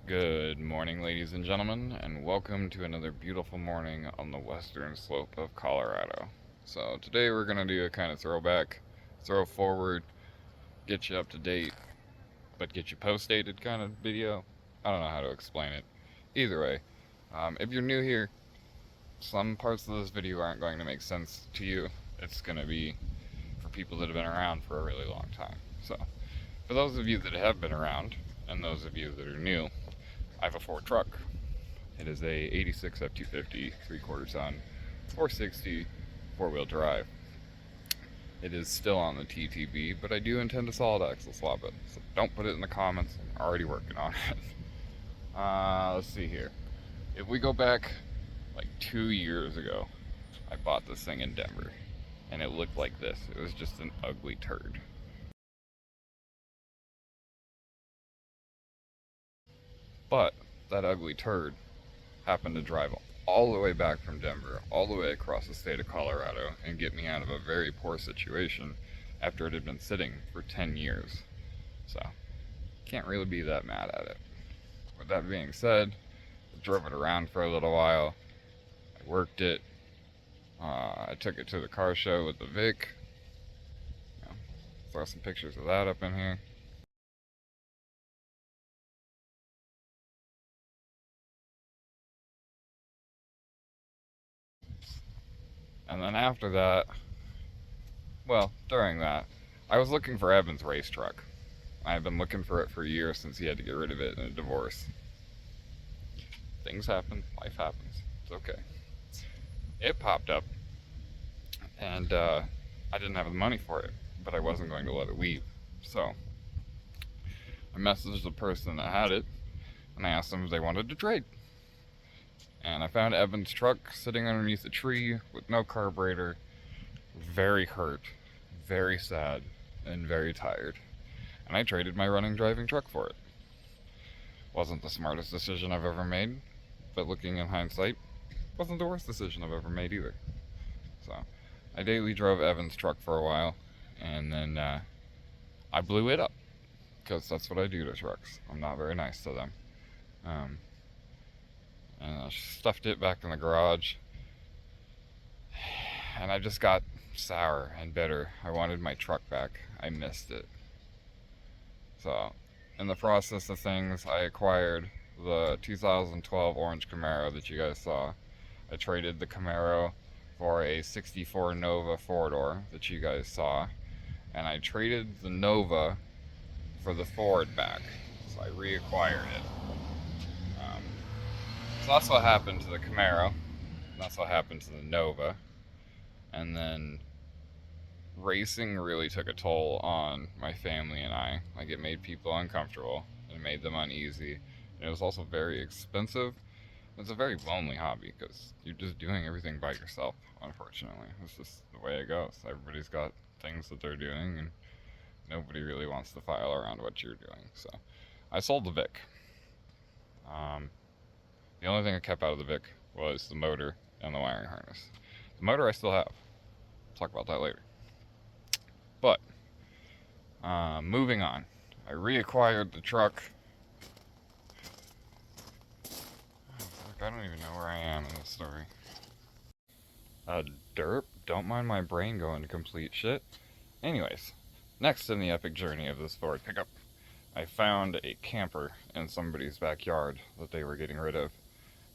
Good morning, ladies and gentlemen, and welcome to another beautiful morning on the western slope of Colorado. So, today we're going to do a kind of throwback, throw forward, get you up to date, but get you post dated kind of video. I don't know how to explain it. Either way, if you're new here, some parts of this video aren't going to make sense to you. It's going to be for people that have been around for a really long time. So, for those of you that have been around, and those of you that are new, I have a Ford truck. It is a 86 F250 3/4 ton 460 4-wheel drive. It is still on the TTB, but I do intend to solid axle swap it. So don't put it in the comments. I'm already working on it. Let's see here. If we go back like 2 years ago, I bought this thing in Denver, and it looked like this. It was just an ugly turd. But that ugly turd happened to drive all the way back from Denver, all the way across the state of Colorado, and get me out of a very poor situation after it had been sitting for 10 years. So, can't really be that mad at it. With that being said, I drove it around for a little while. I worked it. I took it to the car show with the Vic. Throw some pictures of that up in here. And then after that, well, during that, I was looking for Evan's race truck. I've been looking for it for years since he had to get rid of it in a divorce. Things happen, life happens, it's okay. It popped up, and I didn't have the money for it, but I wasn't going to let it leave. So, I messaged the person that had it, and I asked them if they wanted to trade. And I found Evan's truck sitting underneath a tree with no carburetor, very hurt, very sad, and very tired. And I traded my running driving truck for it. Wasn't the smartest decision I've ever made, but looking in hindsight, wasn't the worst decision I've ever made either. So, I daily drove Evan's truck for a while, and then I blew it up, because that's what I do to trucks. I'm not very nice to them. And I stuffed it back in the garage, and I just got sour and bitter. I wanted my truck back. I missed it. So, in the process of things, I acquired the 2012 orange Camaro that you guys saw. I traded the Camaro for a 64 Nova 4-door that you guys saw, and I traded the Nova for the Ford back. So I reacquired it. So that's what happened to the Camaro. That's what happened to the Nova. And then racing really took a toll on my family and I. Like, it made people uncomfortable. It made them uneasy. And it was also very expensive. It's a very lonely hobby because you're just doing everything by yourself, unfortunately. It's just the way it goes. Everybody's got things that they're doing, and nobody really wants to file around what you're doing. So I sold the Vic. The only thing I kept out of the Vic was the motor and the wiring harness. The motor I still have. I'll talk about that later. But, moving on. I reacquired the truck. I don't even know where I am in this story. Derp. Don't mind my brain going to complete shit. Anyways, next in the epic journey of this Ford pickup, I found a camper in somebody's backyard that they were getting rid of.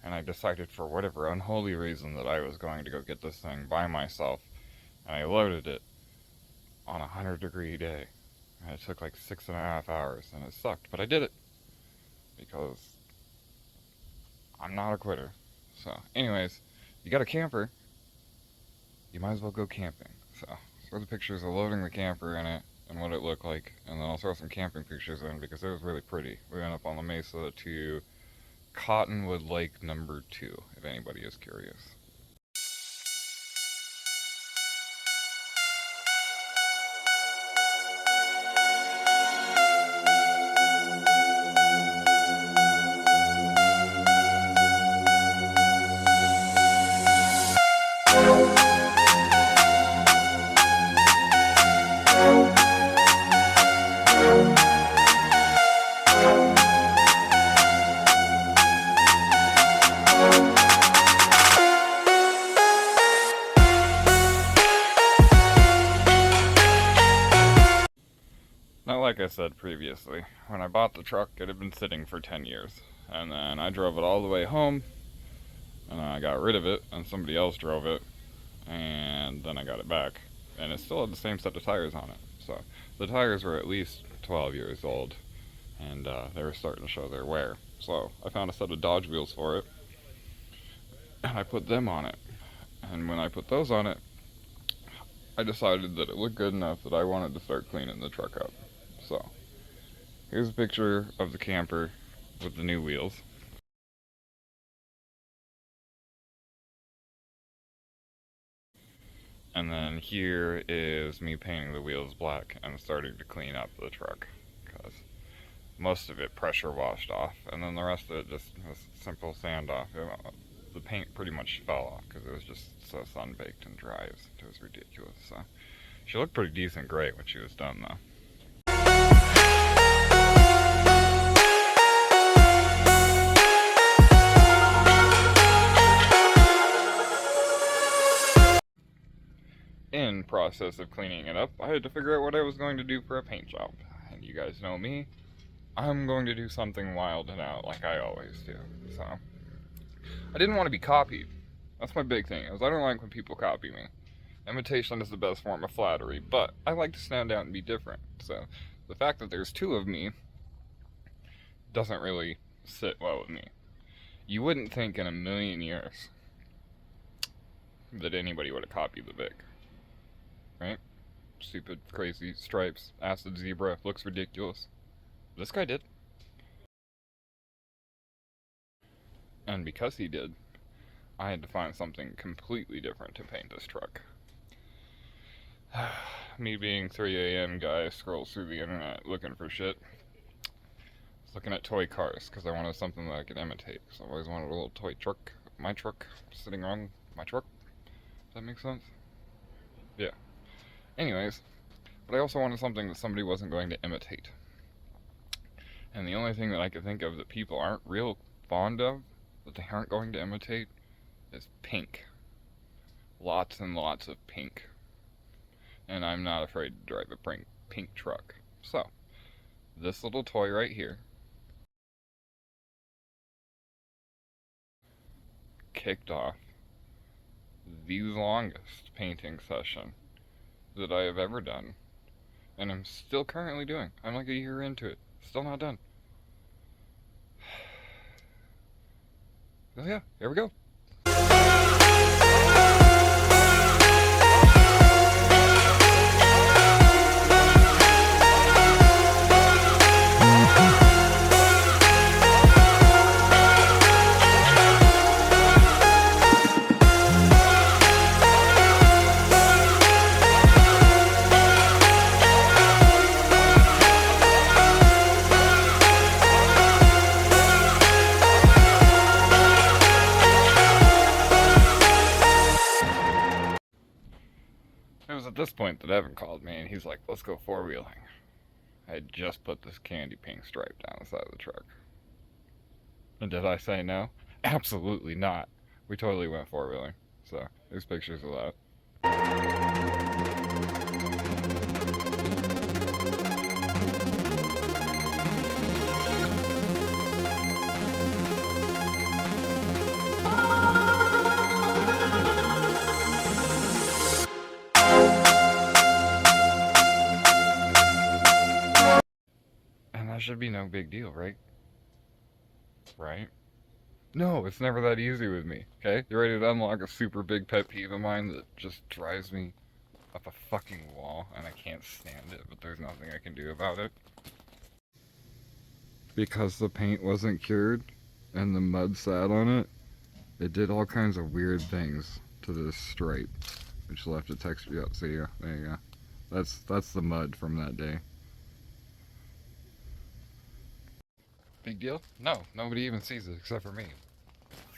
And I decided for whatever unholy reason that I was going to go get this thing by myself. And I loaded it on a 100-degree day. And it took like 6.5 hours, and it sucked, but I did it. Because I'm not a quitter. So, anyways, you got a camper, you might as well go camping. So, throw the pictures of loading the camper in it and what it looked like, and then I'll throw some camping pictures in because it was really pretty. We went up on the mesa to Cottonwood Lake number 2, if anybody is curious. I said previously, when I bought the truck, it had been sitting for 10 years. And then I drove it all the way home, and I got rid of it, and somebody else drove it, and then I got it back. And it still had the same set of tires on it. So the tires were at least 12 years old, and they were starting to show their wear. So I found a set of Dodge wheels for it, and I put them on it. And when I put those on it, I decided that it looked good enough that I wanted to start cleaning the truck up. So here's a picture of the camper with the new wheels. And then here is me painting the wheels black and starting to clean up the truck, because most of it pressure washed off, and then the rest of it just was simple sand off. The paint pretty much fell off because it was just so sun-baked and dry. It was ridiculous. So she looked pretty decent gray when she was done, though. In process of cleaning it up, I had to figure out what I was going to do for a paint job. And you guys know me, I'm going to do something wild and out like I always do. So I didn't want to be copied. That's my big thing, is I don't like when people copy me. Imitation is the best form of flattery, but I like to stand out and be different. So the fact that there's two of me doesn't really sit well with me. You wouldn't think in a million years that anybody would have copied the Vic. Right? Stupid, crazy stripes, acid zebra, looks ridiculous. This guy did. And because he did, I had to find something completely different to paint this truck. Me being 3 a.m. guy scrolls through the internet looking for shit. I was looking at toy cars because I wanted something that I could imitate. So I always wanted a little toy truck, my truck, sitting around my truck. Does that make sense? Yeah. Anyways, but I also wanted something that somebody wasn't going to imitate. And the only thing that I could think of that people aren't real fond of, that they aren't going to imitate, is pink. Lots and lots of pink. And I'm not afraid to drive a pink truck. So, this little toy right here kicked off the longest painting session that I have ever done, and I'm still currently doing. I'm like a year into it, still not done. Oh yeah, here we go. It was at this point that Evan called me and he's like, let's go four-wheeling. I had just put this candy pink stripe down the side of the truck. And did I say no? Absolutely not. We totally went four-wheeling. So, there's pictures of that. That should be no big deal, right? Right? No, it's never that easy with me, okay? You ready to unlock a super big pet peeve of mine that just drives me up a fucking wall and I can't stand it, but there's nothing I can do about it? Because the paint wasn't cured and the mud sat on it, it did all kinds of weird things to this stripe, which left a texture out. So yeah, there you go. That's the mud from that day. Big deal? No, nobody even sees it except for me.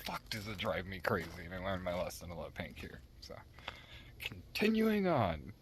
Fuck, does it drive me crazy, and I learned my lesson to let paint cure. So, continuing on.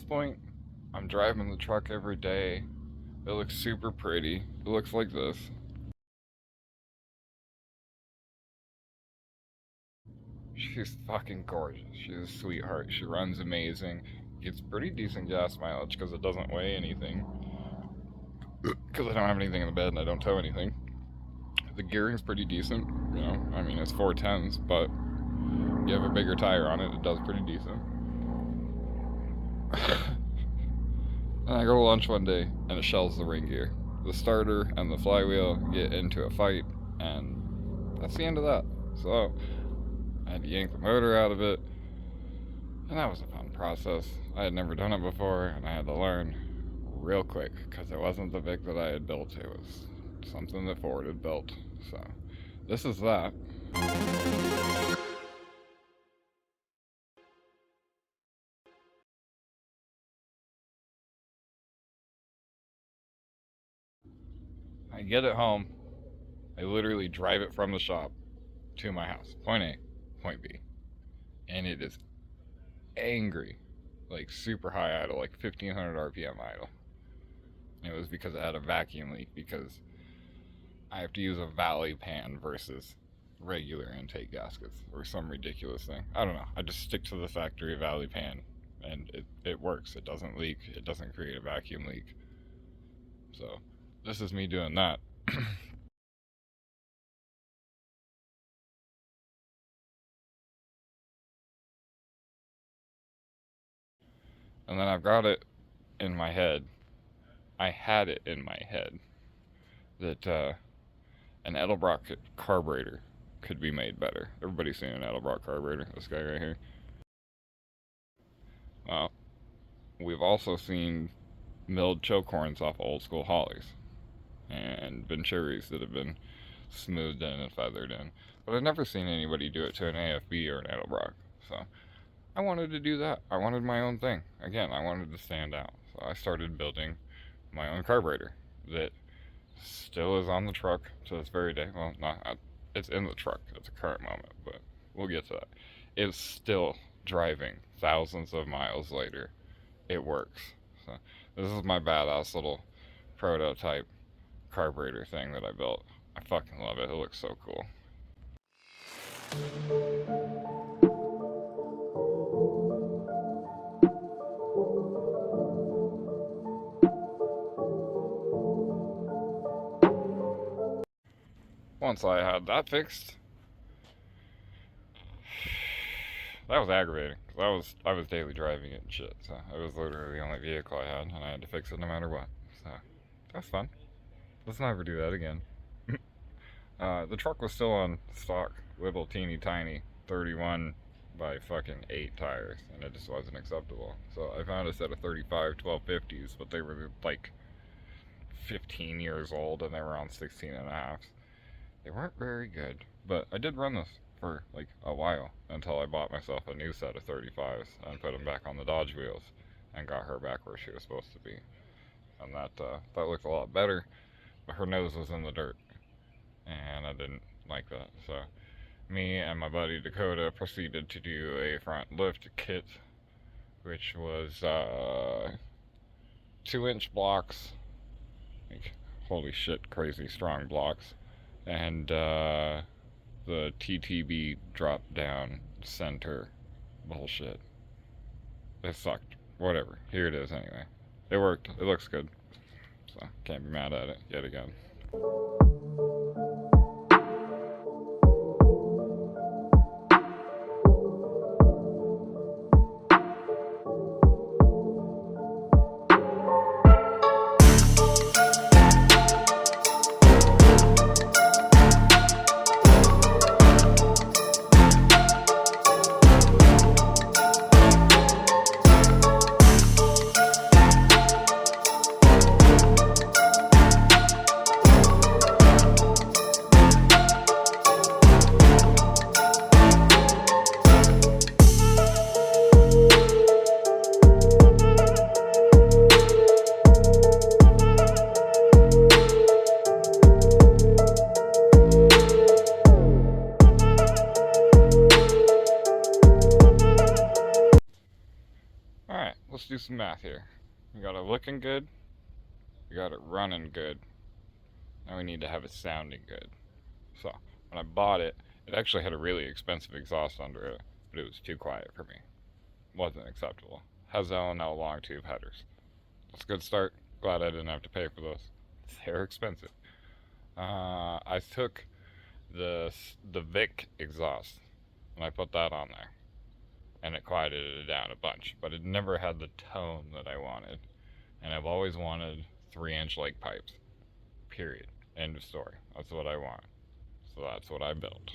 point, I'm driving the truck every day. It looks super pretty. It looks like this. She's fucking gorgeous. She's a sweetheart. She runs amazing. Gets pretty decent gas mileage because it doesn't weigh anything. Because I don't have anything in the bed and I don't tow anything. The gearing's pretty decent, you know. I mean, it's 410s, but you have a bigger tire on it, it does pretty decent. And I go to lunch one day and it shells the ring gear. The starter and the flywheel get into a fight, and that's the end of that. So I had to yank the motor out of it, and that was a fun process. I had never done it before, and I had to learn real quick because it wasn't the Vic that I had built, it was something that Ford had built. So this is that. I get it home. I literally drive it from the shop to my house. Point A, point B. And it is angry. Like super high idle, like 1500 RPM idle. And it was because I had a vacuum leak because I have to use a valley pan versus regular intake gaskets or some ridiculous thing. I don't know. I just stick to the factory valley pan and it works. It doesn't leak. It doesn't create a vacuum leak. So this is me doing that. And then I've got it in my head. I had it in my head that an Edelbrock carburetor could be made better. Everybody's seen an Edelbrock carburetor. This guy right here. Well, we've also seen milled choke horns off old school Hollies and Venturis that have been smoothed in and feathered in. But I've never seen anybody do it to an AFB or an Edelbrock. So I wanted to do that. I wanted my own thing. Again, I wanted to stand out. So I started building my own carburetor that still is on the truck to this very day. Well, not, it's in the truck at the current moment, but we'll get to that. It's still driving thousands of miles later. It works. So this is my badass little prototype carburetor thing that I built. I fucking love it. It looks so cool. Once I had that fixed, that was aggravating. I was daily driving it and shit. So it was literally the only vehicle I had, and I had to fix it no matter what. So that's fun. Let's never do that again. The truck was still on stock, little teeny tiny 31 by fucking 8 tires, and it just wasn't acceptable. So I found a set of 35 1250s, but they were like 15 years old and they were on 16 and a half. They weren't very good, but I did run this for like a while until I bought myself a new set of 35s and put them back on the Dodge wheels and got her back where she was supposed to be. And that looked a lot better, but her nose was in the dirt, and I didn't like that. So me and my buddy Dakota proceeded to do a front lift kit, which was 2-inch blocks, like holy shit, crazy strong blocks, and the TTB drop down center bullshit. It sucked. Whatever. Here it is anyway. It worked. It looks good. So can't be mad at it yet again. math here. We got it looking good. We got it running good. Now we need to have it sounding good. So, when I bought it, it actually had a really expensive exhaust under it, but it was too quiet for me. Wasn't acceptable. Has L&L long tube headers. That's a good start. Glad I didn't have to pay for those. They're expensive. I took the Vic exhaust and I put that on there, and it quieted it down a bunch, but it never had the tone that I wanted. And I've always wanted 3-inch lake pipes. Period. End of story. That's what I want. So that's what I built.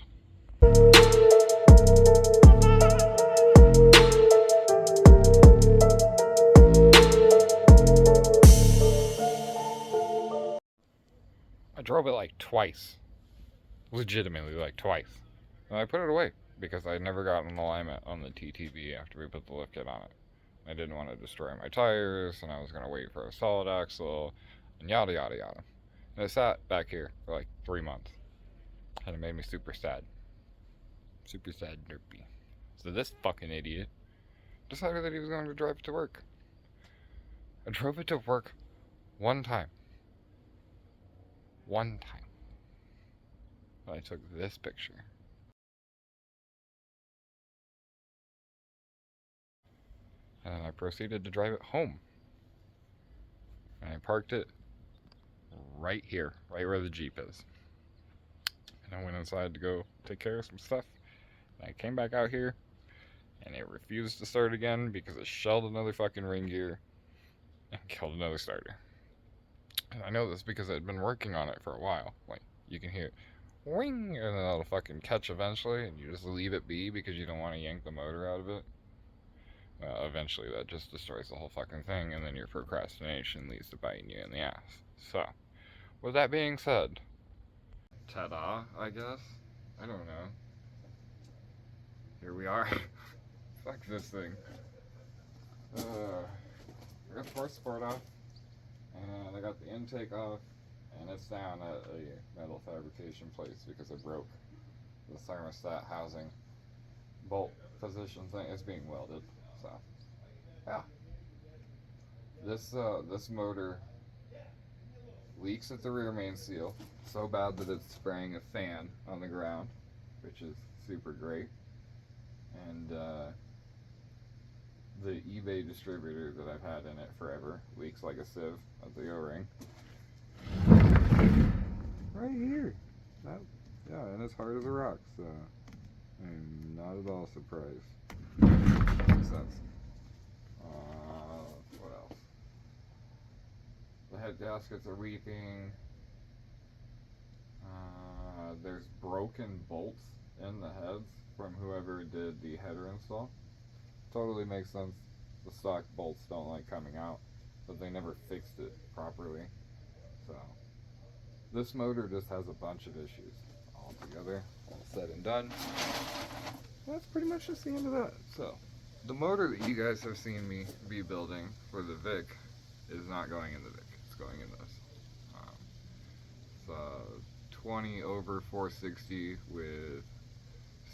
I drove it like twice. Legitimately, like twice. And I put it away because I'd never gotten alignment on the TTB after we put the lift kit on it. I didn't want to destroy my tires, and I was going to wait for a solid axle, and yada yada yada. And it sat back here for like 3 months. And it made me super sad. Super sad and derpy. So this fucking idiot decided that he was going to drive it to work. I drove it to work one time. One time. I took this picture. And then I proceeded to drive it home. And I parked it right here, right where the Jeep is. And I went inside to go take care of some stuff. And I came back out here, and it refused to start again because it shelled another fucking ring gear and killed another starter. And I know this because I'd been working on it for a while. Like, you can hear it, wing, and then it'll fucking catch eventually, and you just leave it be because you don't want to yank the motor out of it. Eventually that just destroys the whole fucking thing, and then your procrastination leads to biting you in the ass. So, with that being said, ta-da, I guess? I don't know. Here we are. Fuck this thing. I got the force support off, and I got the intake off, and it's down at a metal fabrication place because it broke the thermostat housing bolt position thing. It's being welded, so yeah. This motor leaks at the rear main seal so bad that it's spraying a fan on the ground, which is super great. And the eBay distributor that I've had in it forever leaks like a sieve at the O-ring. Right here. Yeah, and it's hard as a rock, so I'm not at all surprised. Makes sense. What else? The head gaskets are weeping. There's broken bolts in the heads from whoever did the header install. Totally makes sense. The stock bolts don't like coming out, but they never fixed it properly. So this motor just has a bunch of issues all together, all said and done. That's pretty much just the end of that. So the motor that you guys have seen me be building for the Vic is not going in the Vic. It's going in this. It's 20 over 460 with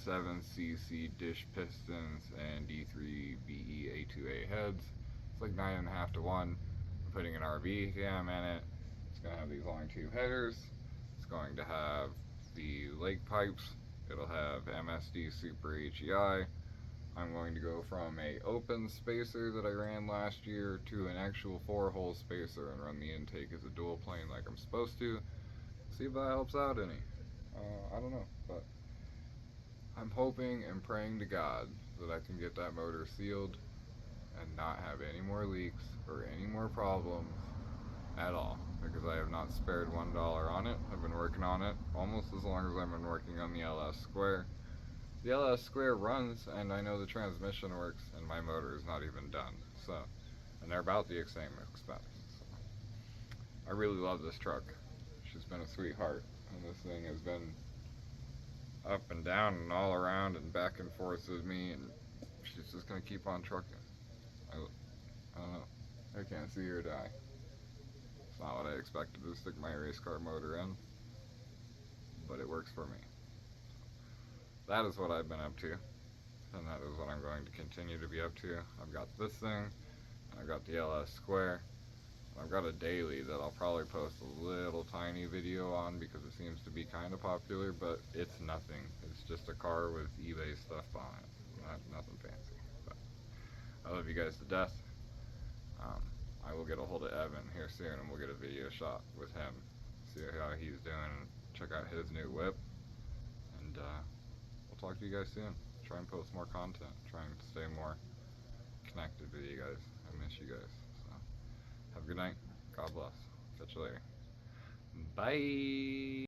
7cc dish pistons and D3 BE A2A heads. It's like 9.5 to 1. I'm putting an RB cam in it. It's going to have these long tube headers. It's going to have the lake pipes. It'll have MSD Super HEI. I'm going to go from a open spacer that I ran last year to an actual 4-hole spacer and run the intake as a dual plane like I'm supposed to. See if that helps out any. I don't know, but I'm hoping and praying to God that I can get that motor sealed and not have any more leaks or any more problems at all, because I have not spared $1 on it. I've been working on it almost as long as I've been working on the LS Square. The LS Square runs, and I know the transmission works, and my motor is not even done. So, and they're about the same expense. So, I really love this truck. She's been a sweetheart, and this thing has been up and down and all around and back and forth with me, and she's just gonna keep on trucking. I don't know. I can't see her die. It's not what I expected to stick my race car motor in, but it works for me. That is what I've been up to, and that is what I'm going to continue to be up to. I've got this thing, I've got the LS Square. I've got a daily that I'll probably post a little tiny video on because it seems to be kind of popular, but it's nothing. It's just a car with eBay stuff on it. Nothing fancy. But I love you guys to death. Um, I will get a hold of Evan here soon and we'll get a video shot with him. See how he's doing and check out his new whip. And we'll talk to you guys soon. Try and post more content. Try and stay more connected with you guys. I miss you guys. So have a good night. God bless. Catch you later. Bye.